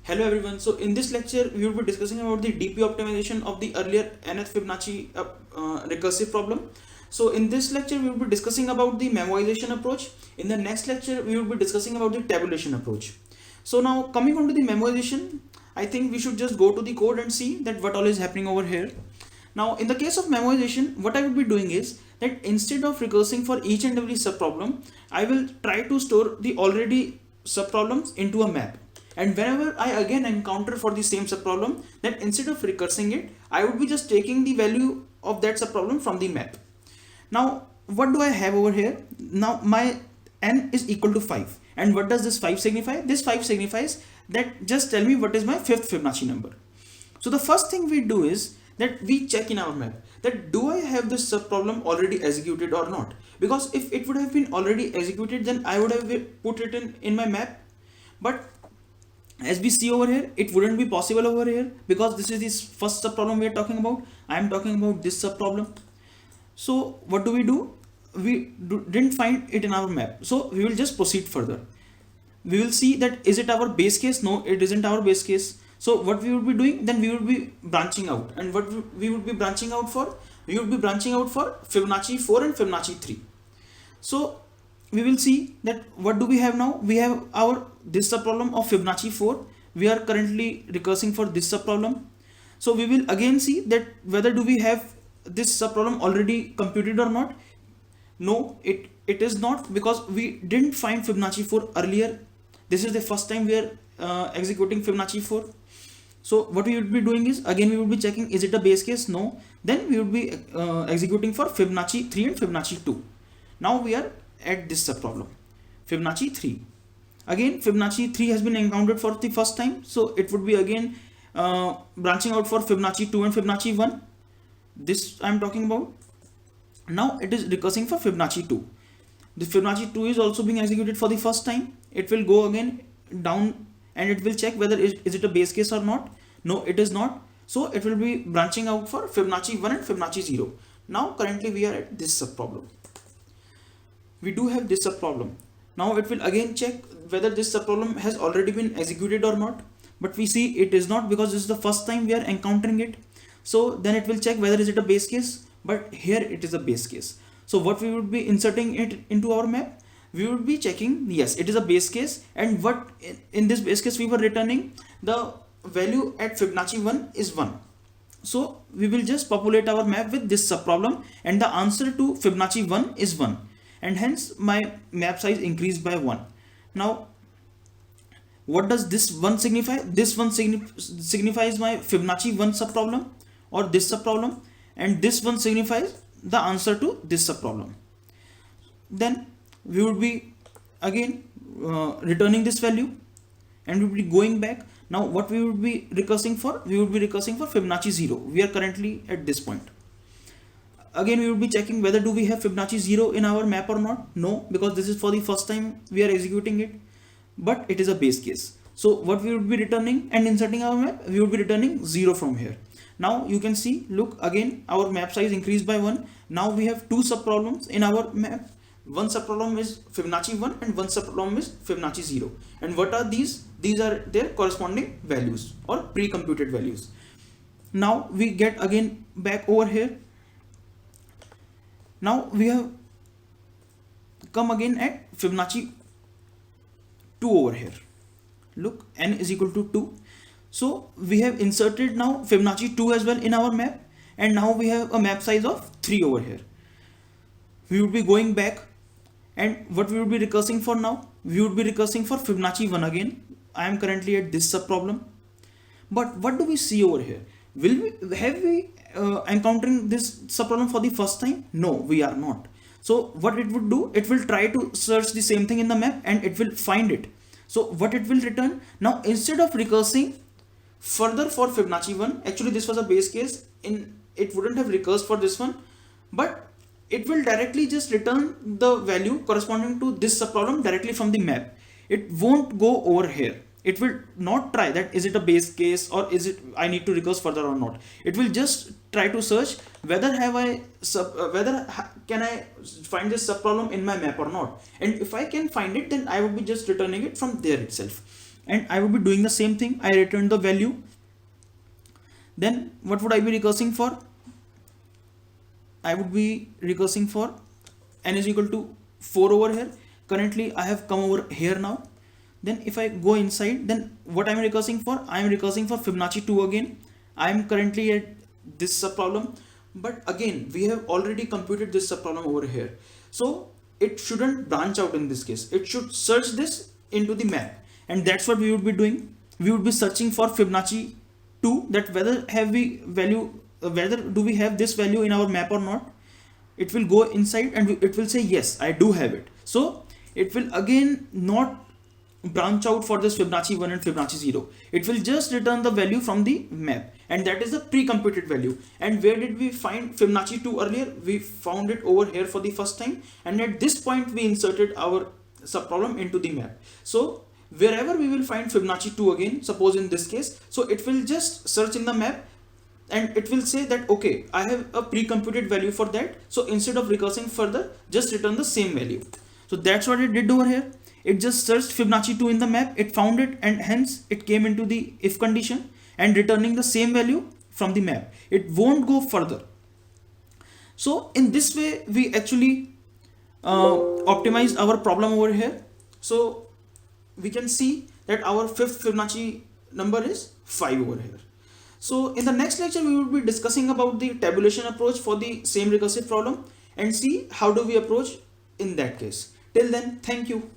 Hello everyone. So in this lecture, we will be discussing about the DP optimization of the earlier nth Fibonacci recursive problem. So in this lecture, we will be discussing about the memoization approach. In the next lecture, we will be discussing about the tabulation approach. So now coming on to the memoization, I think we should just go to the code and see that what all is happening over here. Now in the case of memoization, what I will be doing is that instead of recursing for each and every subproblem, I will try to store the already subproblems into a map. And whenever I again encounter for the same subproblem, then instead of recursing it, I would be just taking the value of that subproblem from the map. Now what do I have over here? Now my n is equal to 5. And what does this 5 signify? This 5 signifies that just tell me what is my fifth Fibonacci number. So the first thing we do is that we check in our map that do I have this subproblem already executed or not, because if it would have been already executed, then I would have put it in my map. But as we see over here, it wouldn't be possible over here because this is this first subproblem we are talking about. I am talking about this subproblem. So what do? We didn't find it in our map, so we will just proceed further. We will see that is it our base case? No, it isn't our base case. So what we would be doing, then we would be branching out. And what we would be branching out for? We would be branching out for Fibonacci 4 and Fibonacci 3. So we will see that what do we have now? We have our this subproblem of Fibonacci 4. We are currently recursing for this subproblem. So we will again see that whether do we have this subproblem already computed or not. No, it is not, because we didn't find Fibonacci 4 earlier. This is the first time we are executing Fibonacci 4. So what we would be doing is, again we would be checking is it a base case? No. Then we would be executing for Fibonacci 3 and Fibonacci 2. Now we are at this subproblem, Fibonacci 3. Again Fibonacci 3 has been encountered for the first time, so it would be again branching out for Fibonacci 2 and Fibonacci 1. This I am talking about. Now it is recursing for Fibonacci 2. The Fibonacci 2 is also being executed for the first time. It will go again down and it will check whether is it a base case or not. No, it is not. So it will be branching out for Fibonacci 1 and Fibonacci 0. Now currently we are at this subproblem. We do have this subproblem. Now it will again check whether this subproblem has already been executed or not. But we see it is not, because this is the first time we are encountering it. So then it will check whether is it a base case. But here it is a base case. So what we would be inserting it into our map, we would be checking, yes, it is a base case. And what in this base case we were returning, the value at Fibonacci 1 is 1. So we will just populate our map with this subproblem, and the answer to Fibonacci 1 is 1. And hence my map size increased by 1. Now what does this 1 signify? This 1 signifies my Fibonacci 1 subproblem or this subproblem, and this one signifies the answer to this subproblem. Then we would be again returning this value and we would be going back. Now what we would be recursing for? We would be recursing for Fibonacci 0. We are currently at this point. Again we would be checking whether do we have Fibonacci 0 in our map or not. No, because this is for the first time we are executing it, but it is a base case. So what we would be returning and inserting our map, we would be returning 0 from here. Now you can see, look, again our map size increased by 1. Now we have two subproblems in our map. One subproblem is Fibonacci 1 and one subproblem is Fibonacci 0. And what are these? These are their corresponding values or pre-computed values. Now we get again back over here. Now we have come again at Fibonacci 2 over here. Look, n is equal to 2. So we have inserted now Fibonacci 2 as well in our map, and now we have a map size of 3 over here. We would be going back, and what we would be recursing for now? We would be recursing for Fibonacci 1 again. I am currently at this subproblem. But what do we see over here? Have we encountering this subproblem for the first time? No, we are not. So what it would do? It will try to search the same thing in the map and it will find it. So what it will return? Now instead of recursing further for Fibonacci 1, actually this was a base case, it wouldn't have recursed for this one, but it will directly just return the value corresponding to this subproblem directly from the map. It won't go over here. It will not try that is it a base case or is it I need to recurse further or not. It will just try to search whether can I find this subproblem in my map or not. And if I can find it, then I will be just returning it from there itself. and I would be doing the same thing. I return the value. Then what would I be recursing for? I would be recursing for n is equal to 4 over here. Currently I have come over here now. Then if I go inside, then what I'm recursing for? I'm recursing for Fibonacci 2 again. I'm currently at this subproblem, but again we have already computed this subproblem over here. So it shouldn't branch out in this case. It should search this into the map, and that's what we would be doing. We would be searching for Fibonacci 2, that whether have we value, whether do we have this value in our map or not. It will go inside and it will say yes, I do have it. So it will again not branch out for this Fibonacci 1 and Fibonacci 0. It will just return the value from the map, and that is the pre-computed value. And where did we find Fibonacci 2 earlier? We found it over here for the first time, and at this point we inserted our subproblem into the map. So wherever we will find Fibonacci 2 again, suppose in this case, so it will just search in the map and it will say that okay, I have a pre-computed value for that, so instead of recursing further, just return the same value. So that's what it did over here. It just searched Fibonacci 2 in the map, it found it, and hence it came into the if condition and returning the same value from the map. It won't go further. So in this way we actually optimized our problem over here. So we can see that our fifth Fibonacci number is 5 over here. So in the next lecture we will be discussing about the tabulation approach for the same recursive problem and see how do we approach in that case. Till then, thank you.